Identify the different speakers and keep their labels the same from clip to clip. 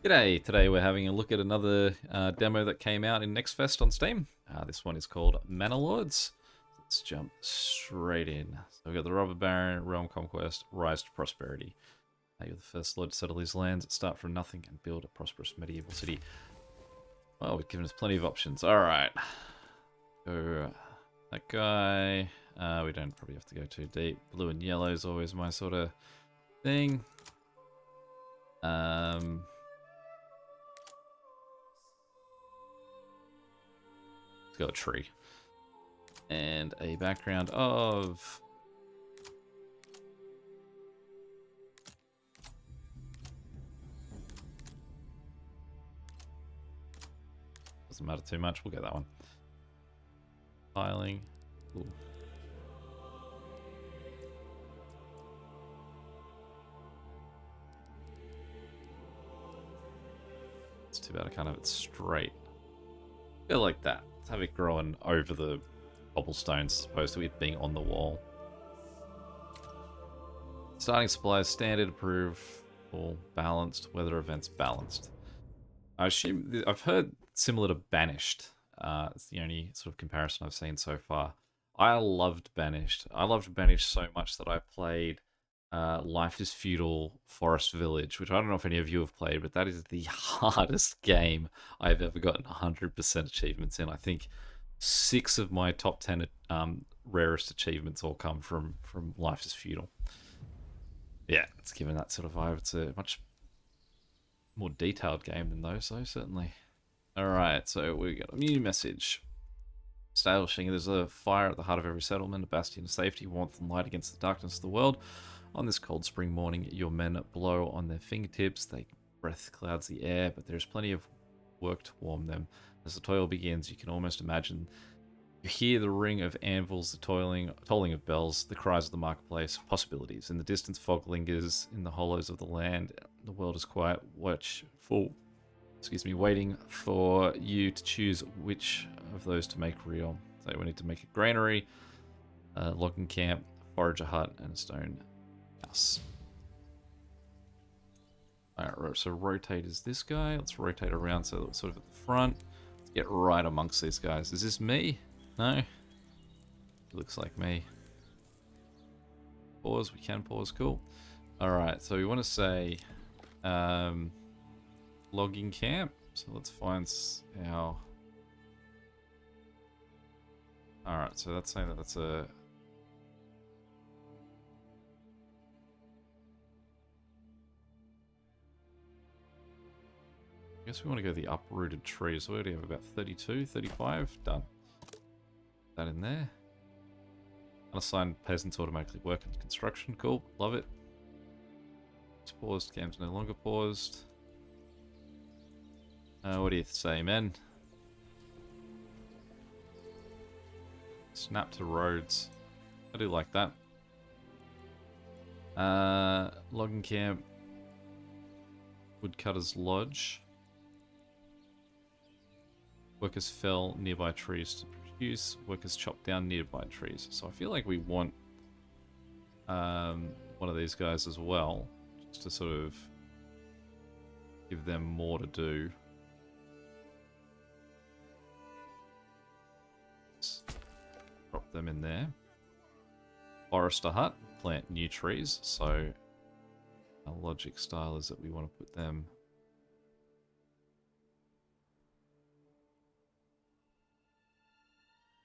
Speaker 1: G'day, today we're having a look at another demo that came out in Next Fest on Steam. This one is called Manor. Let's jump straight in. So we've got the Robber Baron, Realm Conquest, Rise to Prosperity. You're the first lord to settle these lands, start from nothing and build a prosperous medieval city. Well, we've given us plenty of options. Alright. So, that guy. We don't probably have to go too deep. Blue and yellow is always my sort of thing. It's got a tree. And a background of... Doesn't matter too much, we'll get that one. Tiling. Ooh. It's too bad I can't have it straight. I feel like that. Let's have it growing over the cobblestones as opposed to it being on the wall. Starting supplies standard, approval balanced, weather events balanced. I assume I've heard similar to Banished. It's the only sort of comparison I've seen so far. I loved Banished. I loved Banished so much that I played Life is Feudal Forest Village, which I don't know if any of you have played, but that is the hardest game I've ever gotten 100% achievements in. I think 6 of my top 10 rarest achievements all come from Life is Feudal. Yeah, it's given that sort of vibe. It's a much more detailed game than those, though, certainly. Alright, so we got a new message. Establishing there's a fire at the heart of every settlement, a bastion of safety, warmth and light against the darkness of the world. On this cold spring morning, your men blow on their fingertips. Their breath clouds the air, but there's plenty of work to warm them. As the toil begins, you can almost imagine you hear the ring of anvils, the tolling of bells, the cries of the marketplace, possibilities. In the distance, fog lingers in the hollows of the land. The world is quiet, waiting for you to choose which of those to make real. So we need to make a granary, a logging camp, forager hut, and a stone house. Alright, so rotate is this guy. Let's rotate around so it's sort of at the front. Let's get right amongst these guys. Is this me? No? It looks like me. Pause, we can pause, cool. Alright, so we want to say logging camp. So let's find our... Alright, so that's saying that that's a... I guess we want to go the uprooted trees. So we already have about 32, 35. Done. That in there. Unassigned peasants automatically work in construction. Cool. Love it. It's paused. Game's no longer paused. What do you say, men? Snap to roads. I do like that. Logging camp. Woodcutter's lodge. Workers fell nearby trees to produce. Workers chopped down nearby trees. So I feel like we want one of these guys as well, just to sort of give them more to do. Drop them in there. Forester hut, plant new trees. So our logic style is that we want to put them...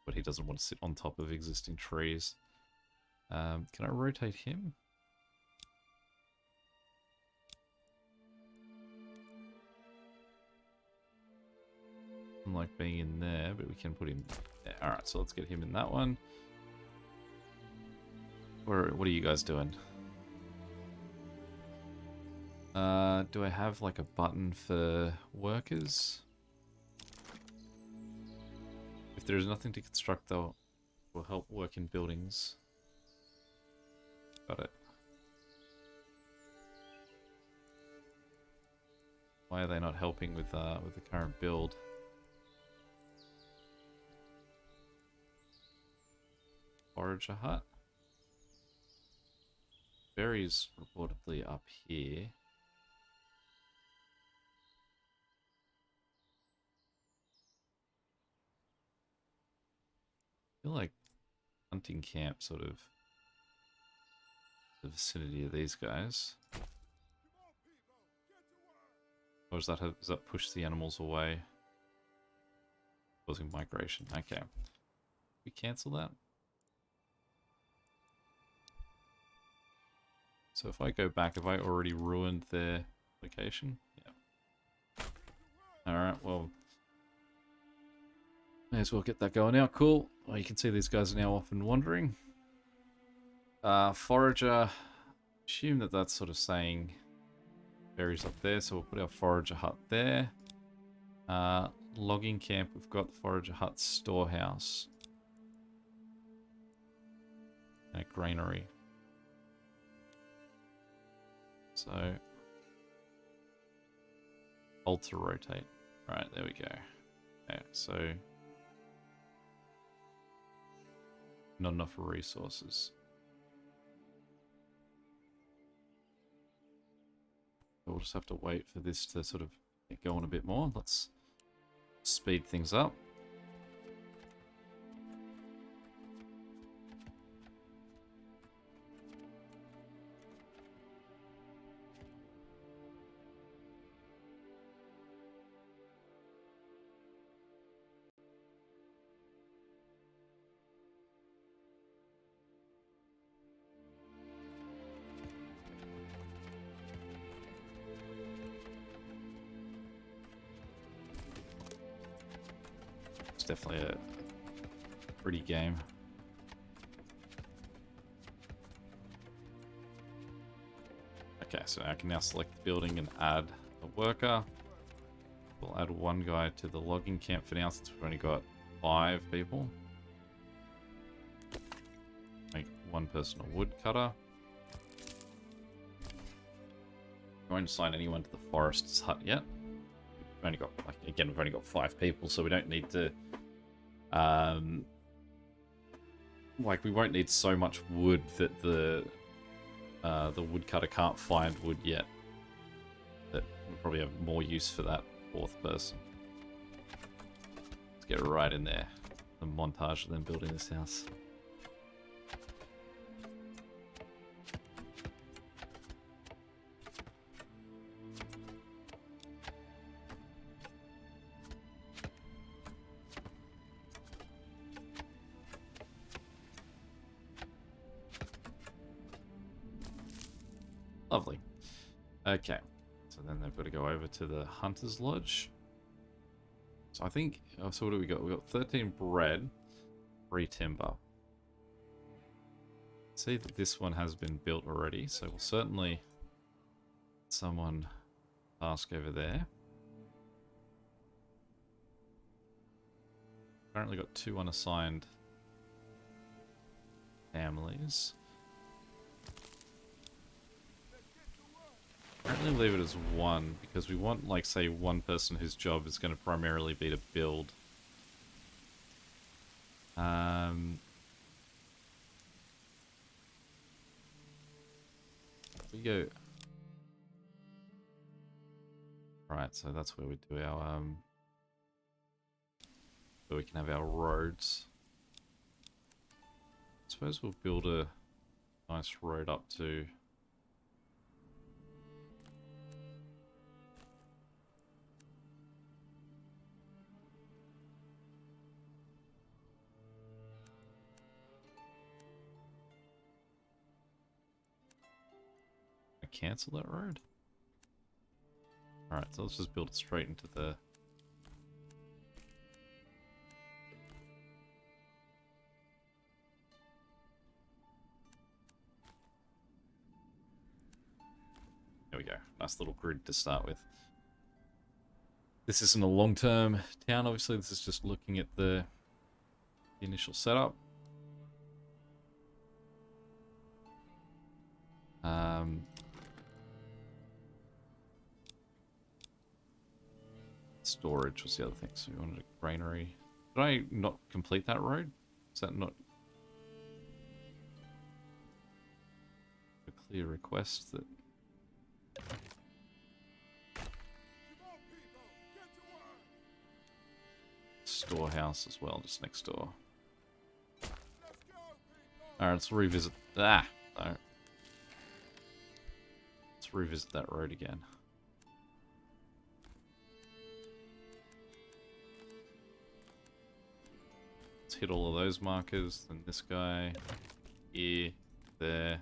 Speaker 1: But he doesn't want to sit on top of existing trees. Can I rotate him? Doesn't like being in there, but we can put him there. Alright, so let's get him in that one. What are you guys doing? Do I have like a button for workers? If there is nothing to construct, though, will help work in buildings. Got it. Why are they not helping with the current build? Forager hut. Berries reportedly up here. feel like hunting camp sort of the vicinity of these guys. Or does that push the animals away? Causing migration. Okay. We cancel that. So if I go back, have I already ruined their location? Yeah. Alright, well. May as well get that going now. Cool. Well, you can see these guys are now off and wandering. Forager. Assume that that's sort of saying berries up there, so we'll put our forager hut there. Logging camp, we've got the forager hut storehouse. And a granary. So, alter rotate. Right, there we go. Okay, so not enough resources. We'll just have to wait for this to sort of get going a bit more. Let's speed things up. Definitely a pretty game. Okay, so I can now select the building and add a worker. We'll add one guy to the logging camp for now since we've only got 5 people. Make one person a woodcutter. I won't assign anyone to the forester's hut yet. We've only got, like, again, we've only got 5 people, so we don't need to like, we won't need so much wood that the woodcutter can't find wood yet. That we'll probably have more use for that 4th person. Let's get right in there. The montage of them building this house. Lovely. Okay. So then they've got to go over to the Hunter's Lodge. So I think... Oh, so what do we got? We got 13 bread, 3 timber. See that this one has been built already, so we'll certainly... someone task over there. Currently got 2 unassigned families. Apparently leave it as 1, because we want, like, say, one person whose job is going to primarily be to build. We go... Right, so that's where we do our, where we can have our roads. I suppose we'll build a nice road up to... cancel that road? Alright, so let's just build it straight into the... There we go. Nice little grid to start with. This isn't a long-term town, obviously. This is just looking at the initial setup. Storage was the other thing, so we wanted a granary. Did I not complete that road? Is that not a clear request that... Storehouse as well, just next door. Alright, let's revisit... No. Let's revisit that road again. Let's hit all of those markers. Then this guy. Here. There.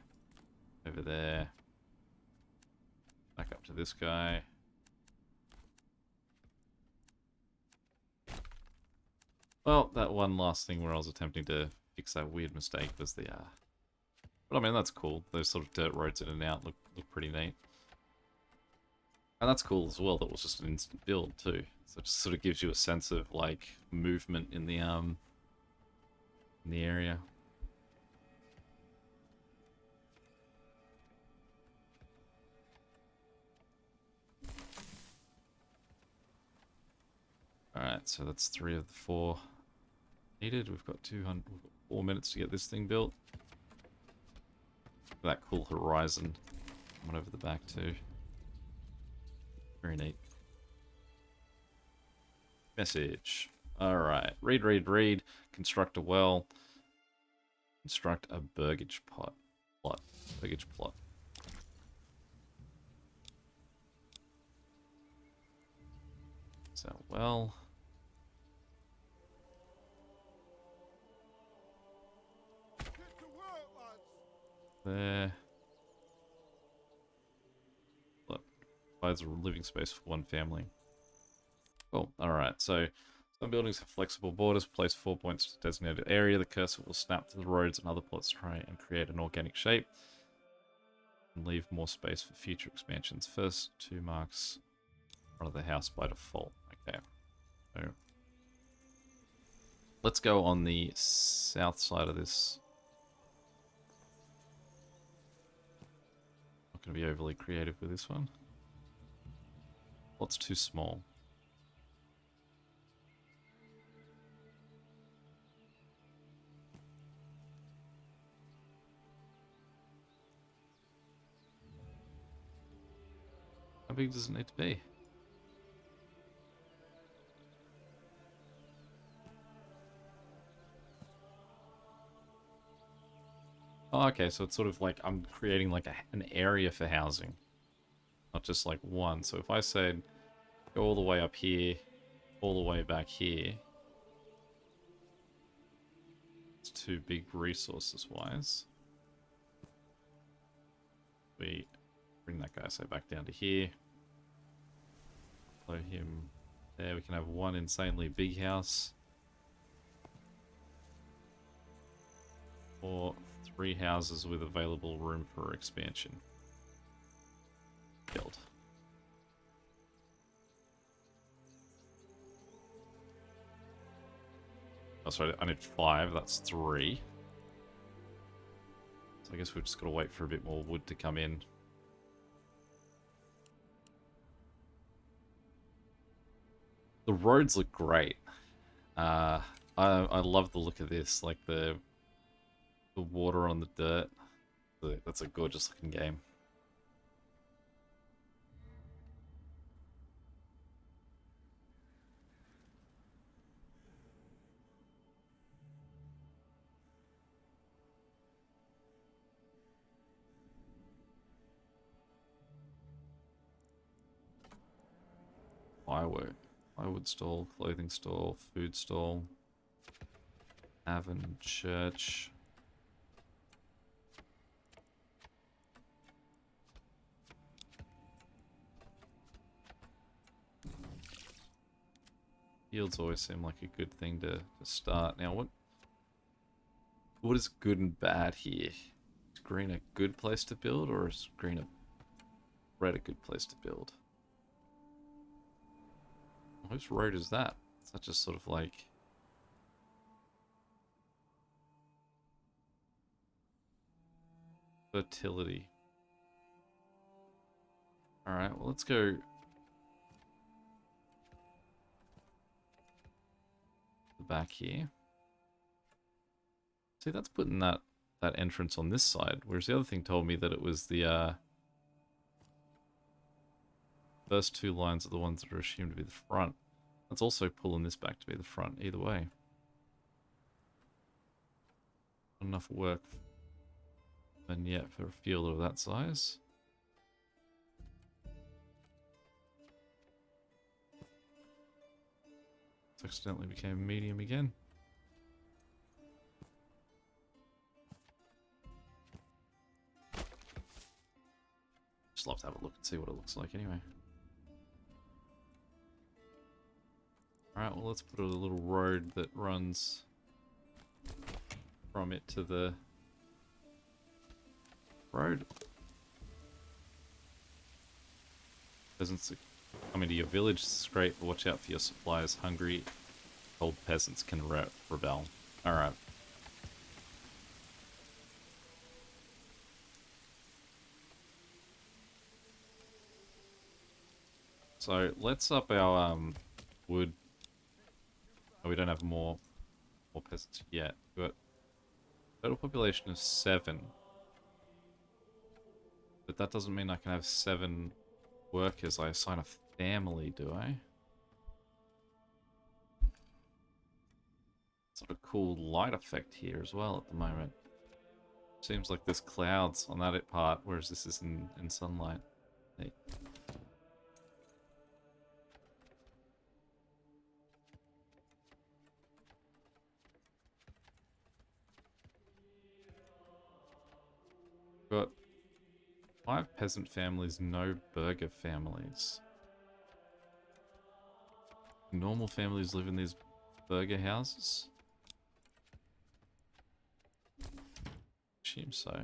Speaker 1: Over there. Back up to this guy. Well, that one last thing where I was attempting to fix that weird mistake was the... But I mean, that's cool. Those sort of dirt roads in and out look pretty neat. And that's cool as well, that was just an instant build too. So it just sort of gives you a sense of, like, movement in the area. Alright, so that's 3 of the 4 needed. We've got 4 minutes to get this thing built. That cool horizon coming over the back too. Very neat. Message. Alright. Read. Construct a well. Construct a burgage pot. Burgage plot. So, well. There. Look, provides a living space for 1 family. Cool. Alright, so some buildings have flexible borders. Place 4 points to designated area. The cursor will snap to the roads and other plots to try and create an organic shape. And leave more space for future expansions. First 2 marks in front of the house by default. Okay. So let's go on the south side of this. Not going to be overly creative with this one. What's too small? How big does it need to be? Oh, okay, so it's sort of like I'm creating like an area for housing. Not just like one. So if I said go all the way up here, all the way back here. It's too big resources wise. We bring that guy, say, back down to here. Blow him there. We can have 1 insanely big house. Or 3 houses with available room for expansion. Build. Oh, sorry, I need 5. That's 3. So I guess we've just got to wait for a bit more wood to come in. The roads look great. I love the look of this, like the water on the dirt. That's a gorgeous looking game. Firework. Plywood stall, clothing stall, food stall. Avon church. Fields always seem like a good thing to start. Now, what is good and bad here? Is green a good place to build, or is red a good place to build? Whose road is that? Is that just sort of like... fertility. Alright, well, let's go... the back here. See, that's putting that entrance on this side, whereas the other thing told me that it was the first 2 lines are the ones that are assumed to be the front. That's also pulling this back to be the front, either way. enough work and yet for a field of that size. It accidentally became medium again. Just love to have a look and see what it looks like anyway. Alright, well let's put a little road that runs from it to the road. Peasants are coming to your village. It's great, but watch out for your suppliers. Hungry, cold peasants can rebel. Alright. So let's up our wood. Oh, we don't have more peasants yet. We've got a total population of 7. But that doesn't mean I can have 7 workers. I assign a family, do I? Sort of cool light effect here as well at the moment. Seems like there's clouds on that part, whereas this is in sunlight. Hey. Got 5 peasant families, no burger families. Normal families live in these burger houses? Assume so.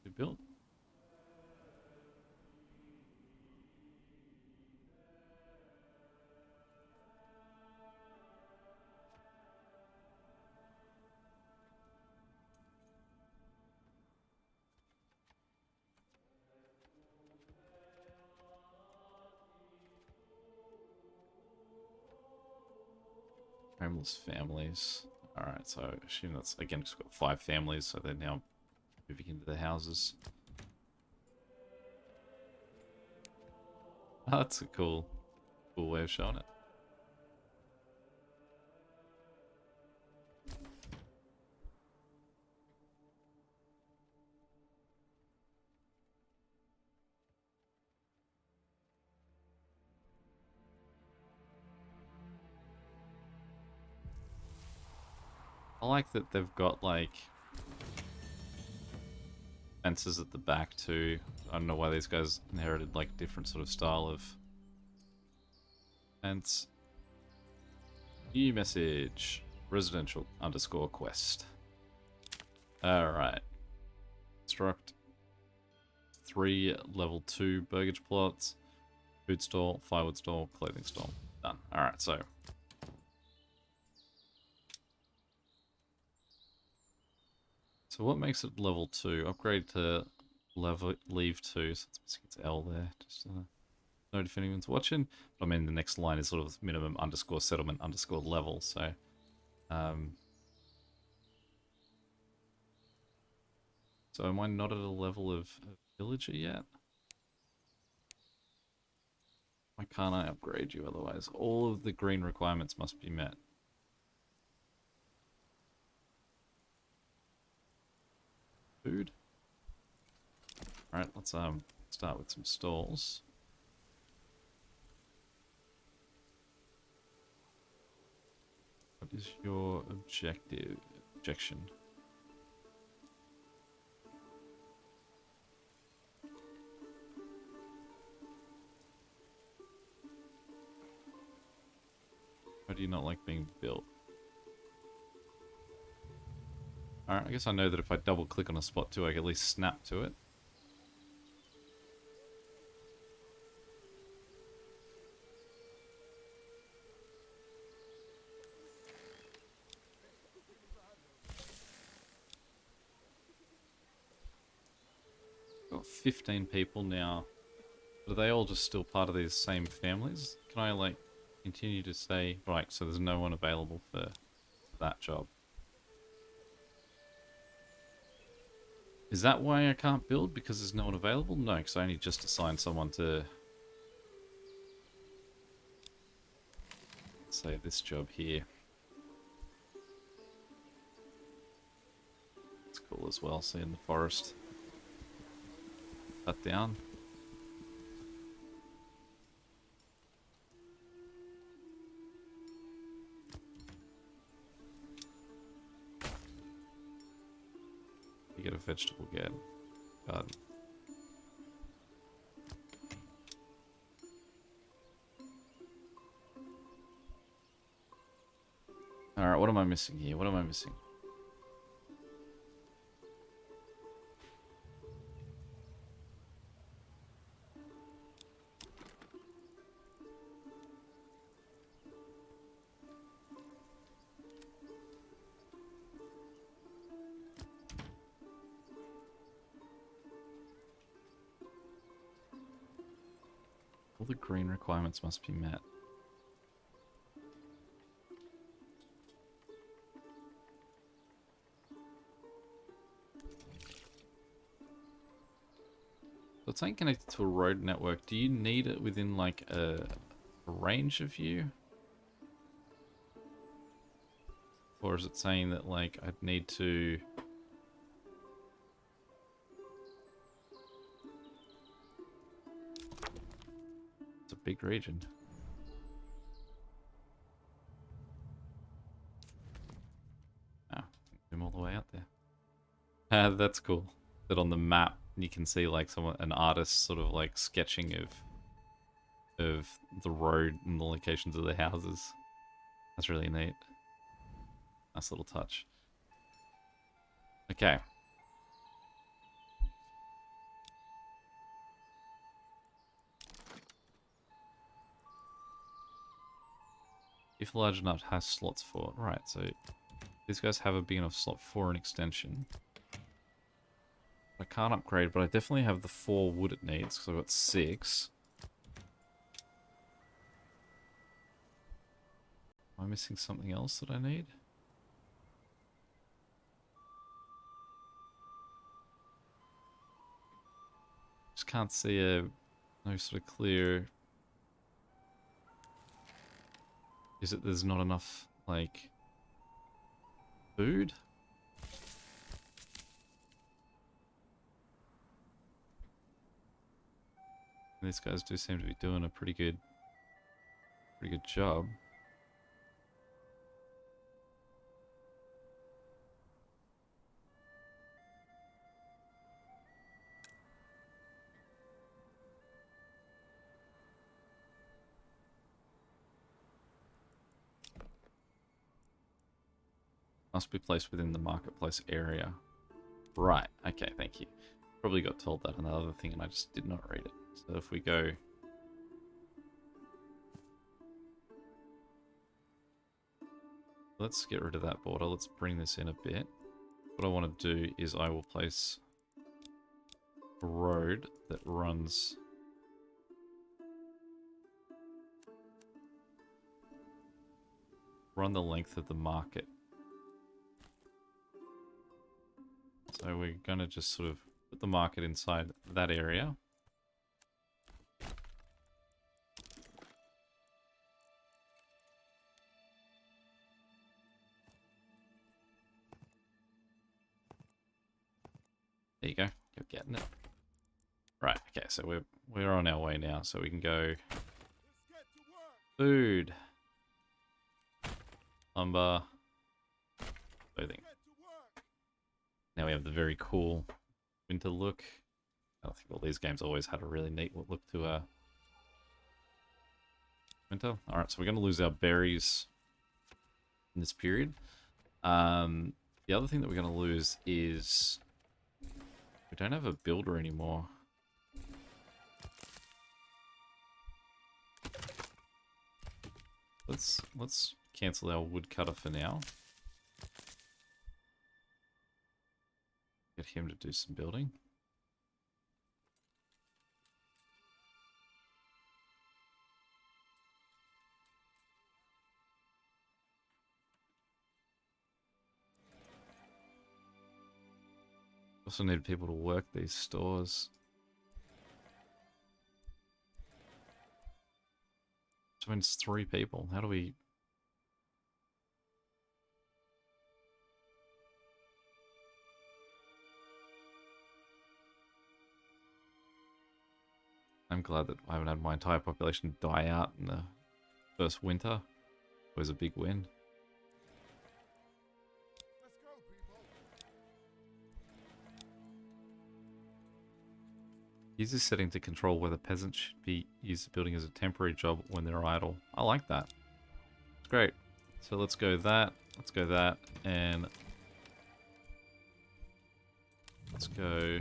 Speaker 1: We built. Homeless families. Alright, so I assume that's, again, just got 5 families, so they're now moving into the houses. Oh, that's a cool way of showing it. I like that they've got, like, fences at the back, too. I don't know why these guys inherited, like, different sort of style of fence. New message. Residential _ quest. Alright. Construct 3 level 2 burgage plots. Food stall, firewood stall, clothing stall. Done. Alright, so... So what makes it level 2? Upgrade to leave 2, so it's L there. Just note if anyone's watching. But I mean, the next line is sort of minimum _ settlement _ level, so... So am I not at a level of villager yet? Why can't I upgrade you otherwise? All of the green requirements must be met. Food. Alright, let's start with some stalls. What is your objection? Why do you not like being built? Alright, I guess I know that if I double click on a spot too, I can at least snap to it. Got 15 people now. But are they all just still part of these same families? Can I, like, continue to say... Right, so there's no one available for that job. Is that why I can't build? Because there's no one available? No, because I only just assigned someone to, say, this job here. It's cool as well, seeing the forest cut down. You get a vegetable garden. Alright, what am I missing here? What am I missing? All the green requirements must be met. So it's ain't connected to a road network. Do you need it within like a range of you? Or is it saying that like I'd need to... It's a big region. Oh, I'm all the way out there. That's cool. That on the map you can see like an artist sort of like sketching of the road and the locations of the houses. That's really neat. Nice little touch. Okay. If large enough has slots for it. Right, so these guys have a big enough slot for an extension. I can't upgrade, but I definitely have the 4 wood it needs, because I've got 6. Am I missing something else that I need? Just can't see no sort of clear... Is it there's not enough, like, food? These guys do seem to be doing a pretty good job. Must be placed within the marketplace area. Right, okay, thank you. Probably got told that on the other thing and I just did not read it. So if we go... Let's get rid of that border. Let's bring this in a bit. What I want to do is I will place a road that runs... Run the length of the market. So we're going to just sort of put the market inside that area. There you go. You're getting it. Right, okay, so we're on our way now, so we can go food, lumber, clothing. Now we have the very cool winter look. I think all these games always had a really neat look to winter. Alright, so we're going to lose our berries in this period. The other thing that we're going to lose is we don't have a builder anymore. Let's cancel our woodcutter for now. Get him to do some building. Also need people to work these stores. So it's 3 people. How do we... I'm glad that I haven't had my entire population die out in the first winter. It was a big win. Use this setting to control whether peasants should be used the building as a temporary job when they're idle. I like that. It's great. So let's go that. Let's go that. And let's go...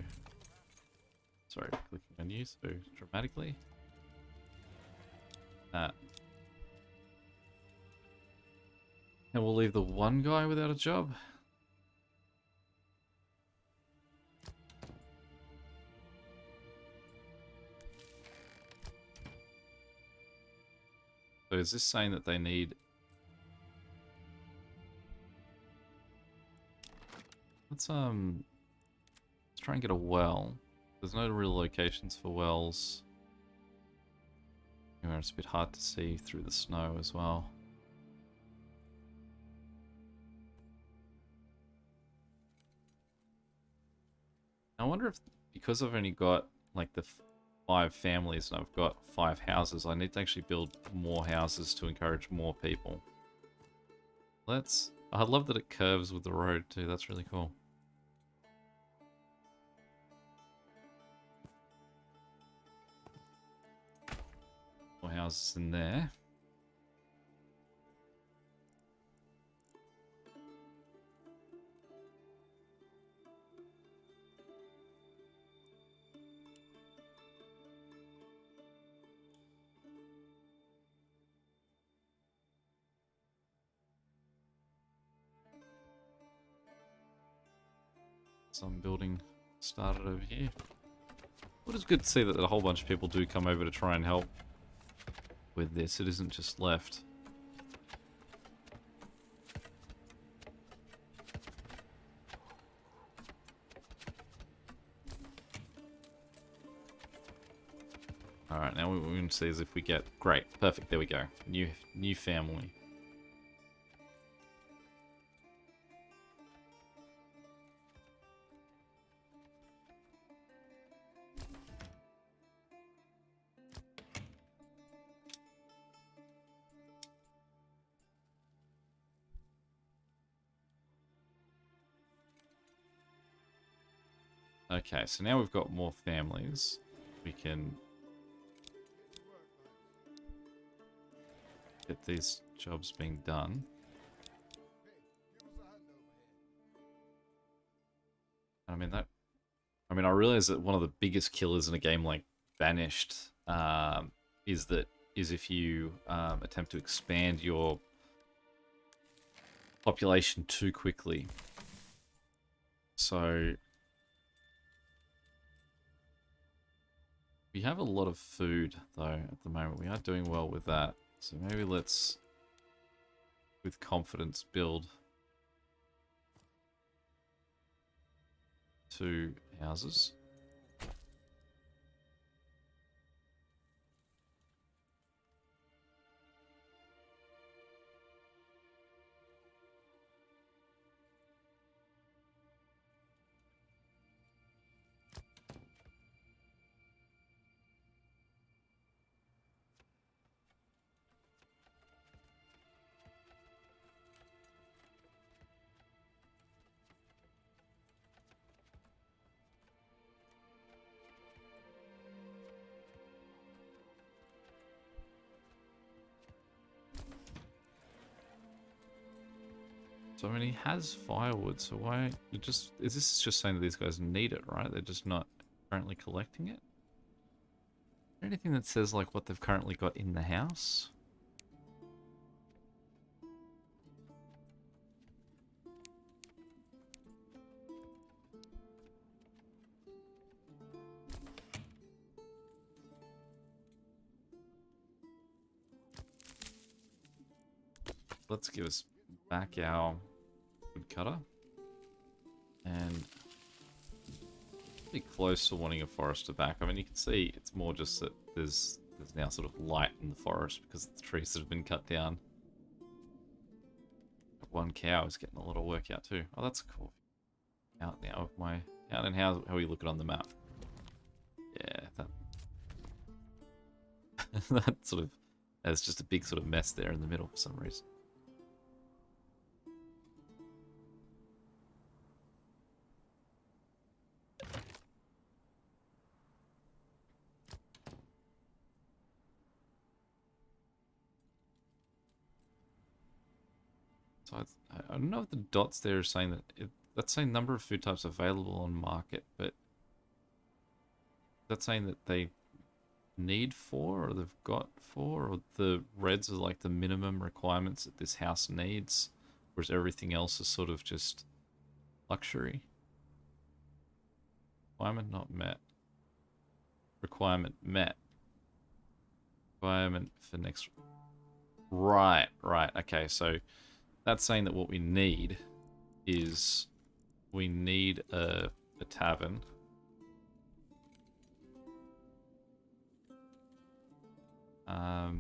Speaker 1: Sorry, clicking menu so dramatically. That. And we'll leave the one guy without a job. So is this saying that they need... Let's try and get a well. There's no real locations for wells. Anyway, it's a bit hard to see through the snow as well. I wonder if, because I've only got like the 5 families and I've got 5 houses, I need to actually build more houses to encourage more people. I love that it curves with the road too, that's really cool. More houses in there. Some building started over here. Well, it's good to see that a whole bunch of people do come over to try and help with this. It isn't just left. Alright, now what we're going to see is if we get... Great, perfect, there we go. New family. Okay, so now we've got more families. We can get these jobs being done. I mean, I realize that one of the biggest killers in a game like Banished is if you attempt to expand your population too quickly. So we have a lot of food though at the moment. We are doing well with that. So maybe let's, with confidence, build 2 houses. So I mean, he has firewood, so why is this just saying that these guys need it, right? They're just not currently collecting it? Is there anything that says like what they've currently got in the house? Let's give us back our wood cutter. And pretty close to wanting a forester back. I mean, you can see it's more just that there's now sort of light in the forest because of the trees that have been cut down. One cow is getting a lot of work out too. Oh, that's cool. Out now of my town, and how are you looking on the map? Yeah, that that sort of there's just a big sort of mess there in the middle for some reason. So I don't know if the dots there are saying that that's saying number of food types available on market, but that's saying that they need 4 or they've got 4, or the reds are like the minimum requirements that this house needs, whereas everything else is sort of just luxury. Requirement not met. Requirement met. Requirement for next. Right. Okay, so that's saying that what we need is we need a tavern. I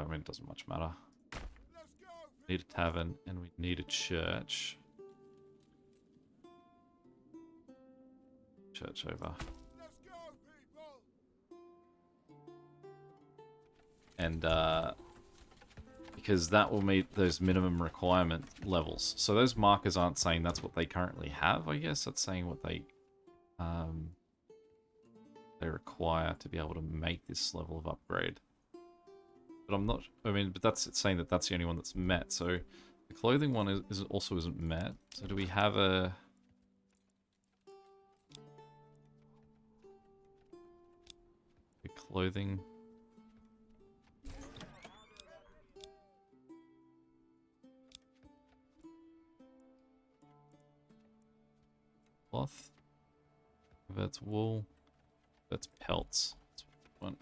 Speaker 1: mean, it doesn't much matter. We need a tavern and we need a church. Church over. And because that will meet those minimum requirement levels. So those markers aren't saying that's what they currently have, I guess. That's saying what they require to be able to make this level of upgrade. But I'm not, I mean, but that's saying that that's the only one that's met. So the clothing one also isn't met. So do we have a... the clothing... cloth. That's wool. That's pelts. That's one.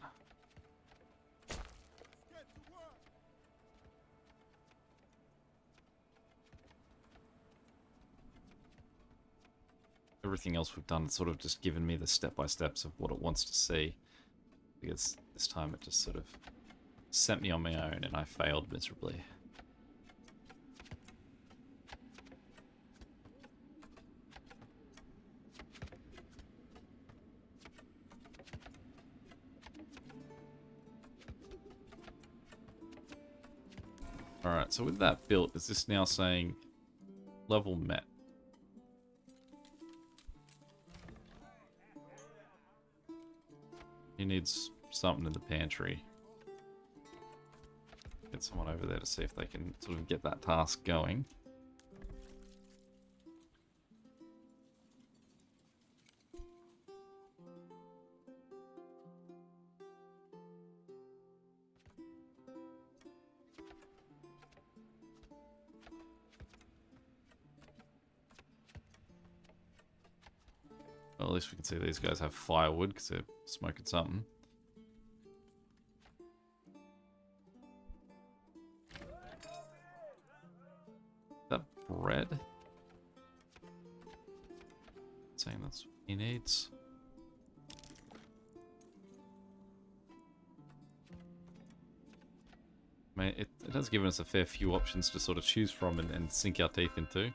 Speaker 1: Everything else we've done has sort of just given me the step-by-steps of what it wants to see. Because this time it just sort of sent me on my own and I failed miserably. Alright, so with that built, is this now saying level met? He needs something in the pantry. Get someone over there to see if they can sort of get that task going. Well, at least we can see these guys have firewood because they're smoking something. Is that bread? Saying that's what he needs. I mean, it has given us a fair few options to sort of choose from and sink our teeth into.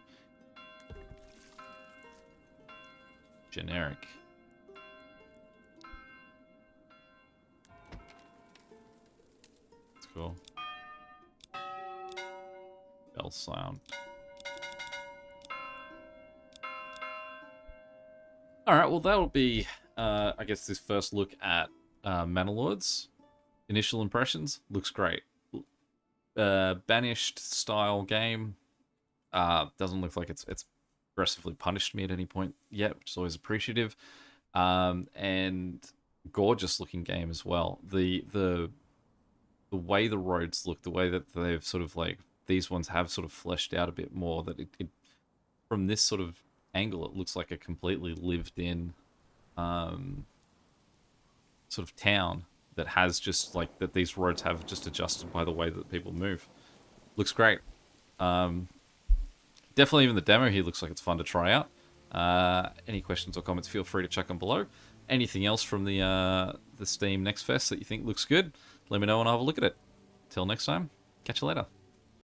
Speaker 1: Generic. That's cool. Bell sound. Alright, well that'll be, I guess, this first look at Manor Lords. Initial impressions, looks great. Banished style game. Doesn't look like it's aggressively punished me at any point yet, which is always appreciative. And gorgeous looking game as well. The way the roads look, the way that they've sort of like, these ones have sort of fleshed out a bit more, that it from this sort of angle it looks like a completely lived in sort of town that has just like, that these roads have just adjusted by the way that people move. Looks great. Definitely even the demo here looks like it's fun to try out. Any questions or comments, feel free to chuck them below. Anything else from the Steam Next Fest that you think looks good, let me know and I'll have a look at it. Till next time, catch you later.